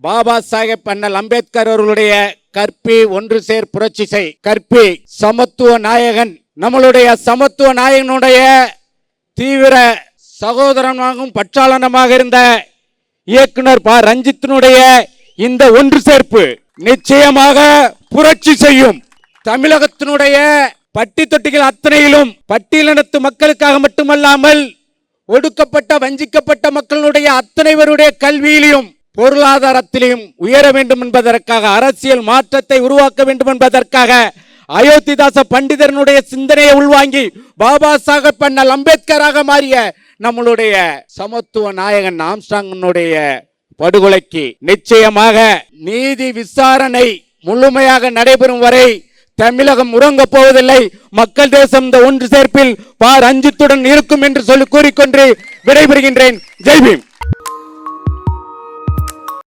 பாபா சாஹேப் அண்ணல் அம்பேத்கர் அவர்களுடைய கற்பி ஒன்று சேர் புரட்சி செய் கற்பி சமத்துவ நாயகன், நம்மளுடைய சமத்துவ நாயகனுடைய தீவிர சகோதரனாகவும் பற்றாளனமாக இருந்த இயக்குனர் ப ரஞ்சித்தினுடைய இந்த ஒன்று சேர்ப்பு நிச்சயமாக புரட்சி செய்யும். தமிழகத்தினுடைய பட்டி தொட்டிகள் அத்தனையிலும் பட்டியலினத்து மக்களுக்காக மட்டுமல்லாமல் ஒடுக்கப்பட்ட வஞ்சிக்கப்பட்ட மக்களுடைய அத்தனைவருடைய கல்வியிலும் பொருளாதாரத்திலும் உயர வேண்டும் என்பதற்காக, அரசியல் மாற்றத்தை உருவாக்க வேண்டும் என்பதற்காக அயோத்திதாச பண்டிதரனுடைய சிந்தனையை உள்வாங்கி பாபா சாஹேப் அண்ணல் அம்பேத்கராக மாறிய நம்மளுடைய சமத்துவ நாயகன் ஆம்ஸ்ட்ராங்கினுடைய படுகொலைக்கு நிச்சயமாக நீதி விசாரணை முழுமையாக நடைபெறும் வரை தமிழகம் உறங்கப் போவதில்லை. மக்கள் தேசம் இந்த ஒன்று சேர்ப்பில் ப ரஞ்சித்துடன் இருக்கும் என்று சொல்லி கூறிக்கொண்டு விடைபெறுகின்றேன். ஜெய் பீம்.